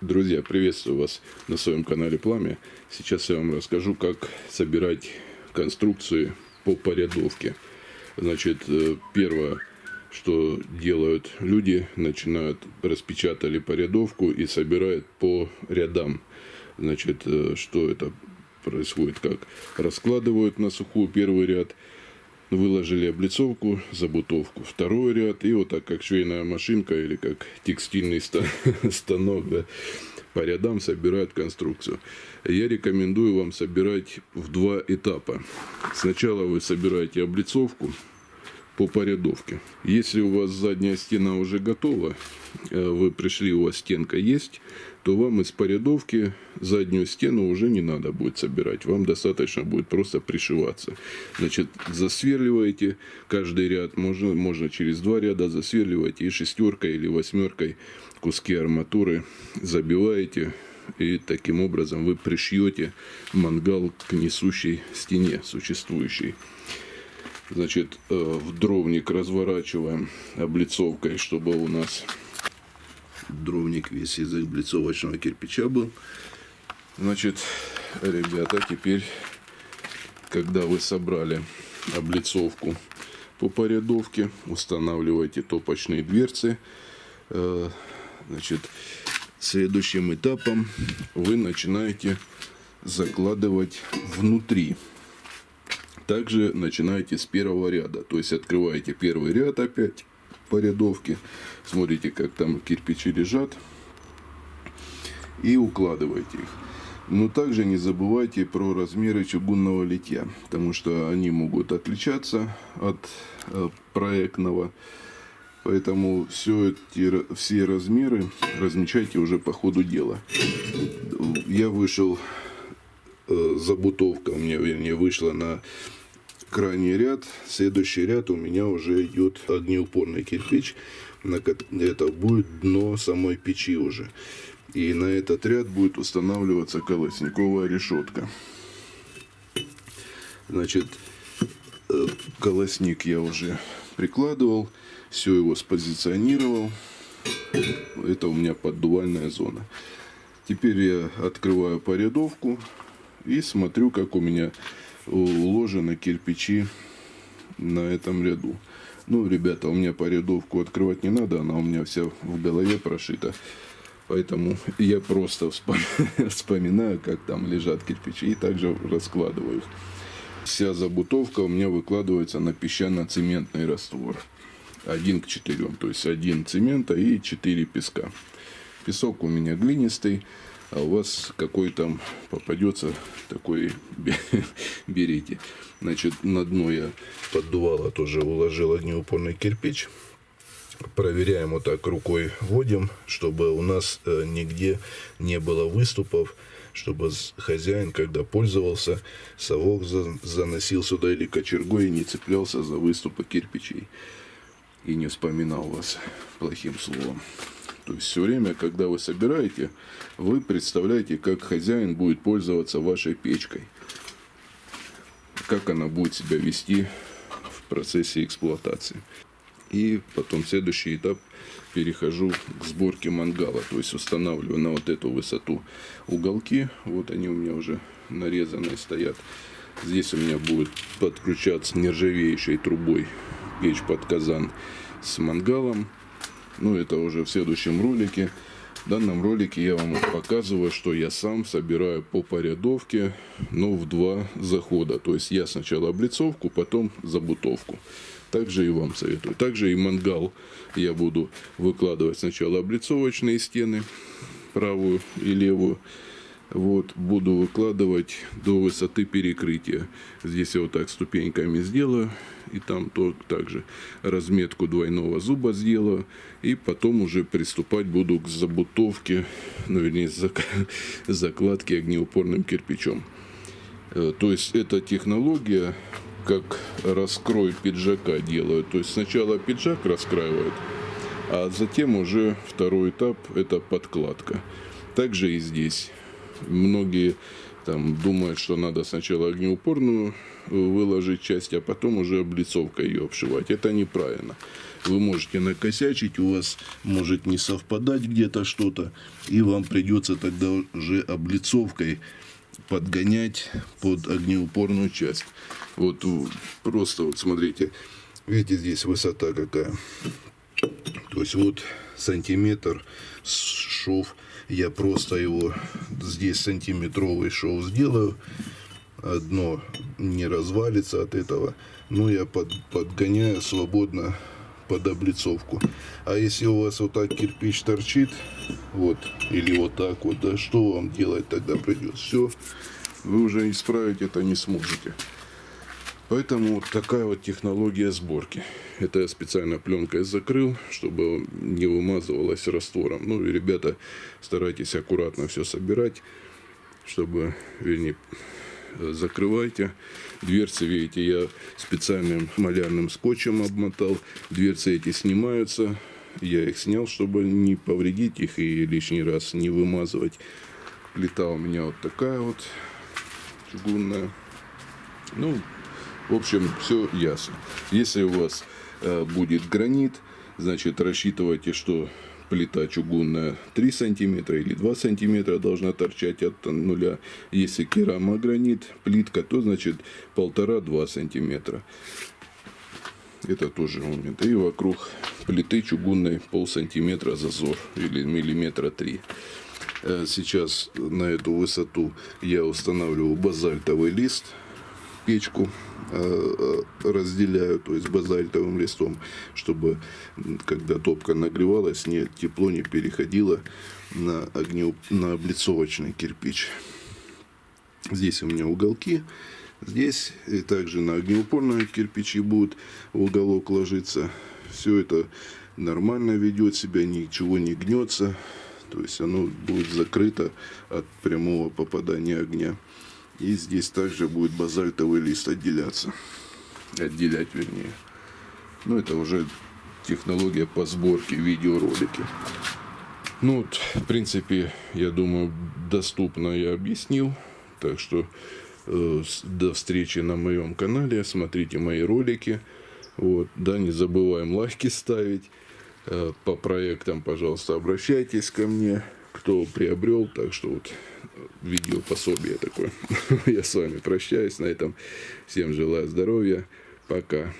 Друзья, приветствую вас на своем канале Пламя. Сейчас я вам расскажу, как собирать конструкции по порядовке. Значит, первое, что делают люди, начинают, распечатали порядовку и собирают по рядам. Значит, что это происходит, как раскладывают на сухую первый ряд, выложили облицовку, забутовку, второй ряд, и вот так, как швейная машинка или как текстильный станок, да, по рядам собирают конструкцию. Я рекомендую вам собирать в два этапа. Сначала вы собираете облицовку по порядовке. Если у вас задняя стена уже готова, вы пришли, у вас стенка есть, то вам из порядовки заднюю стену уже не надо будет собирать. Вам достаточно будет просто пришиваться. Значит, засверливаете каждый ряд, можно через два ряда засверливаете и шестеркой или восьмеркой куски арматуры забиваете. И таким образом вы пришьете мангал к несущей стене существующей. Значит, в дровник разворачиваем облицовкой, чтобы у нас дровник весь из облицовочного кирпича был. Значит, ребята, теперь, когда вы собрали облицовку по порядовке, устанавливайте топочные дверцы. Значит, следующим этапом вы начинаете закладывать внутри. Также начинаете с первого ряда, то есть открываете первый ряд опять по рядовке, смотрите, как там кирпичи лежат, и укладываете их. Но также не забывайте про размеры чугунного литья, потому что они могут отличаться от проектного, поэтому все размеры размечайте уже по ходу дела. Я вышел, забутовка у меня, вернее, вышла на крайний ряд. Следующий ряд у меня уже идет огнеупорный кирпич. Это будет дно самой печи уже. И на этот ряд будет устанавливаться колосниковая решетка. Значит, колосник я уже прикладывал. Все его спозиционировал. Это у меня поддувальная зона. Теперь я открываю порядовку и смотрю, как у меня уложены кирпичи на этом ряду. Ну, ребята, у меня порядовку открывать не надо, она у меня вся в голове прошита. Поэтому я просто вспоминаю, как там лежат кирпичи, и также раскладываю их. Вся забутовка у меня выкладывается на песчано-цементный раствор. 1:4, то есть 1 цемента и 4 песка. Песок у меня глинистый. А у вас какой там попадется, такой берите. Значит, на дно я поддувало тоже уложил огнеупорный кирпич. Проверяем вот так рукой, вводим, чтобы у нас нигде не было выступов, чтобы хозяин, когда пользовался, совок заносил сюда или кочергой и не цеплялся за выступы кирпичей и не вспоминал вас плохим словом. То есть все время, когда вы собираете, вы представляете, как хозяин будет пользоваться вашей печкой. Как она будет себя вести в процессе эксплуатации. И потом следующий этап, перехожу к сборке мангала. То есть устанавливаю на вот эту высоту уголки. Вот они у меня уже нарезанные стоят. Здесь у меня будет подключаться нержавеющей трубой печь под казан с мангалом. Ну, это уже в следующем ролике. В данном ролике я вам показываю, что я сам собираю по порядовке, но в два захода. То есть я сначала облицовку, потом забутовку. Также и вам советую. Также и мангал я буду выкладывать сначала облицовочные стены, правую и левую. Вот, буду выкладывать до высоты перекрытия. Здесь я вот так ступеньками сделаю. И там также разметку двойного зуба сделаю. И потом уже приступать буду к забутовке, ну, вернее, закладке огнеупорным кирпичом. То есть эта технология, как раскрой пиджака делают. То есть сначала пиджак раскраивают, а затем уже второй этап — это подкладка. Также и здесь. Многие там думают, что надо сначала огнеупорную выложить часть, а потом уже облицовкой ее обшивать. Это неправильно. Вы можете накосячить, у вас может не совпадать где-то что-то, и вам придется тогда уже облицовкой подгонять под огнеупорную часть. Вот просто вот смотрите, видите, здесь высота какая. То есть вот сантиметр шов, я просто его здесь сантиметровый шов сделаю, одно не развалится от этого, но я подгоняю свободно под облицовку. А если у вас вот так кирпич торчит, вот, или вот так вот, да, что вам делать тогда придется? Все, вы уже исправить это не сможете. Поэтому вот такая вот технология сборки. Это я специально пленкой закрыл, чтобы не вымазывалось раствором. Ну и, ребята, старайтесь аккуратно все собирать, чтобы, вернее, закрывайте. Дверцы, видите, я специальным малярным скотчем обмотал. Дверцы эти снимаются. Я их снял, чтобы не повредить их и лишний раз не вымазывать. Плита у меня вот такая вот чугунная. Ну, в общем, все ясно. Если у вас будет гранит, значит, рассчитывайте, что плита чугунная 3 сантиметра или 2 сантиметра должна торчать от нуля. Если керамогранит, плитка, то значит 1,5-2 сантиметра. Это тоже момент. И вокруг плиты чугунной полсантиметра зазор или миллиметра 3. Сейчас на эту высоту я устанавливаю базальтовый лист. Печку разделяю, то есть базальтовым листом, чтобы когда топка нагревалась, тепло не переходило на облицовочный кирпич. Здесь у меня уголки, здесь и также на огнеупорные кирпичи будут в уголок ложиться. Все это нормально ведет себя, ничего не гнется, то есть оно будет закрыто от прямого попадания огня. И здесь также будет базальтовый лист отделять, вернее. Ну, это уже технология по сборке видеоролики. Ну, вот, в принципе, я думаю, доступно я объяснил. Так что до встречи на моем канале. Смотрите мои ролики. Вот, да, не забываем лайки ставить. По проектам, пожалуйста, обращайтесь ко мне, кто приобрел. Так что вот видео пособие такое. Я с вами прощаюсь на этом. Всем желаю здоровья. Пока.